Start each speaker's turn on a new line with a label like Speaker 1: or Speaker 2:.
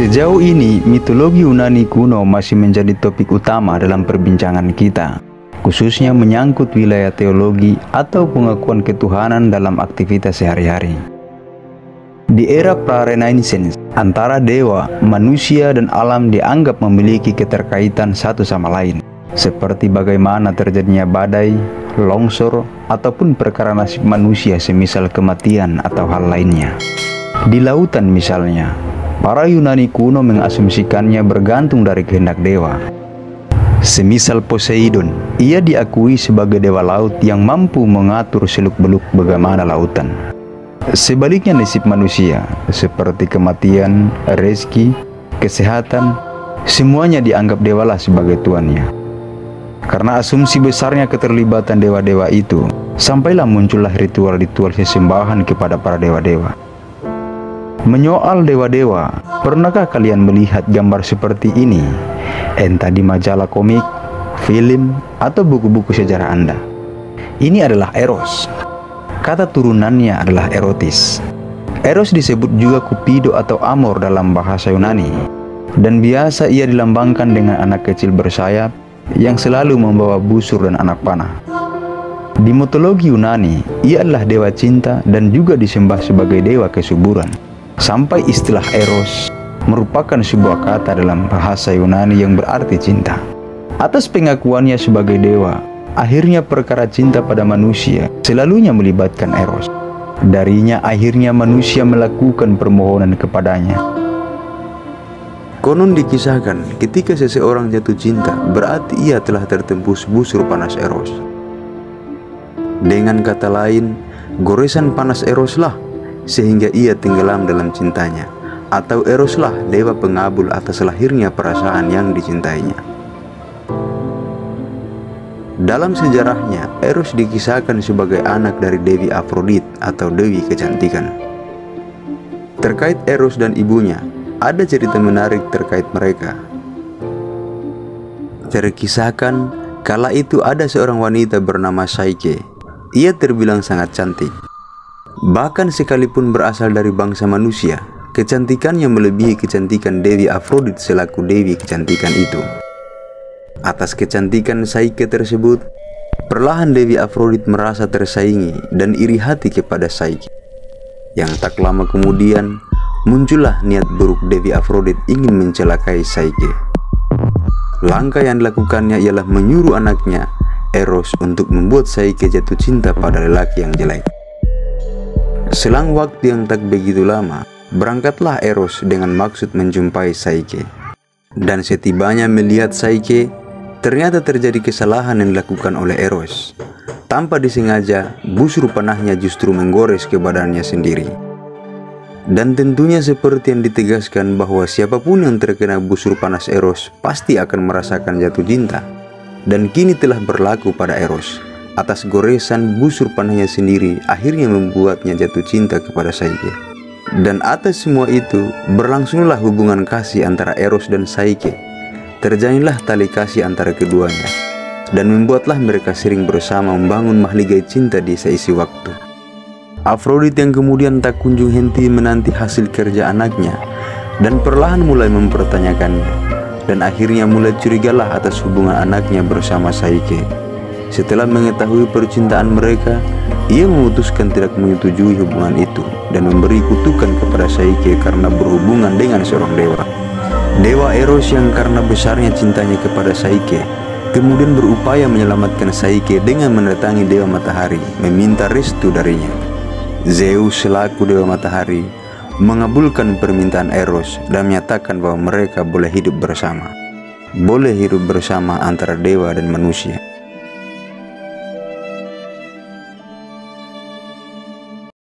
Speaker 1: Sejauh ini, mitologi Yunani kuno masih menjadi topik utama dalam perbincangan kita, khususnya menyangkut wilayah teologi atau pengakuan ketuhanan dalam aktivitas sehari-hari. Di era pra-Renaissance, antara dewa, manusia, dan alam dianggap memiliki keterkaitan satu sama lain, seperti bagaimana terjadinya badai, longsor, ataupun perkara nasib manusia semisal kematian atau hal lainnya. Di lautan misalnya, para Yunani kuno mengasumsikannya bergantung dari kehendak dewa. Semisal Poseidon, ia diakui sebagai dewa laut yang mampu mengatur seluk-beluk bagaimana lautan. Sebaliknya nasib manusia, seperti kematian, rezeki, kesehatan, semuanya dianggap dewalah sebagai tuannya. Karena asumsi besarnya keterlibatan dewa-dewa itu, sampailah muncullah ritual-ritual sesembahan kepada para dewa-dewa. Menyoal dewa-dewa, pernahkah kalian melihat gambar seperti ini? Entah di majalah komik, film, atau buku-buku sejarah Anda. Ini adalah Eros. Kata turunannya adalah erotis. Eros disebut juga Cupido atau Amor dalam bahasa Yunani. Dan biasa ia dilambangkan dengan anak kecil bersayap yang selalu membawa busur dan anak panah. Di mitologi Yunani, ia adalah dewa cinta dan juga disembah sebagai dewa kesuburan. Sampai istilah Eros merupakan sebuah kata dalam bahasa Yunani yang berarti cinta. Atas pengakuannya sebagai dewa, akhirnya perkara cinta pada manusia selalunya melibatkan Eros. Darinya akhirnya manusia melakukan permohonan kepadanya. Konon dikisahkan ketika seseorang jatuh cinta, berarti ia telah tertembus busur panas Eros. Dengan kata lain, goresan panas Eroslah sehingga ia tenggelam dalam cintanya, atau Eroslah dewa pengabul atas lahirnya perasaan yang dicintainya. Dalam sejarahnya, Eros dikisahkan sebagai anak dari Dewi Afrodit atau Dewi Kecantikan. Terkait Eros dan ibunya, ada cerita menarik terkait mereka. Terkisahkan, kala itu ada seorang wanita bernama Psyche. Ia terbilang sangat cantik. Bahkan sekalipun berasal dari bangsa manusia, kecantikannya melebihi kecantikan Dewi Afrodit selaku Dewi Kecantikan itu. Atas kecantikan Psyche tersebut, perlahan Dewi Afrodit merasa tersaingi dan iri hati kepada Psyche. Yang tak lama kemudian, muncullah niat buruk Dewi Afrodit ingin mencelakai Psyche. Langkah yang dilakukannya ialah menyuruh anaknya, Eros, untuk membuat Psyche jatuh cinta pada lelaki yang jelek. Selang waktu yang tak begitu lama, berangkatlah Eros dengan maksud menjumpai Psyche. Dan setibanya melihat Psyche, ternyata terjadi kesalahan yang dilakukan oleh Eros. Tanpa disengaja, busur panahnya justru menggores ke badannya sendiri. Dan tentunya seperti yang ditegaskan bahwa siapapun yang terkena busur panas Eros pasti akan merasakan jatuh cinta. Dan kini telah berlaku pada Eros. Atas goresan busur panahnya sendiri akhirnya membuatnya jatuh cinta kepada Psyche. Dan atas semua itu berlangsunglah hubungan kasih antara Eros dan Psyche. Terjalinlah tali kasih antara keduanya, dan membuatlah mereka sering bersama membangun mahligai cinta di seisi waktu. Afrodit yang kemudian tak kunjung henti menanti hasil kerja anaknya, dan perlahan mulai mempertanyakannya, dan akhirnya mulai curigalah atas hubungan anaknya bersama Psyche. Setelah mengetahui percintaan mereka, ia memutuskan tidak menyetujui hubungan itu dan memberi kutukan kepada Psyche karena berhubungan dengan seorang dewa. Dewa Eros yang karena besarnya cintanya kepada Psyche, kemudian berupaya menyelamatkan Psyche dengan mendatangi Dewa Matahari, meminta restu darinya. Zeus selaku Dewa Matahari mengabulkan permintaan Eros dan menyatakan bahwa mereka boleh hidup bersama. Boleh hidup bersama antara dewa dan manusia.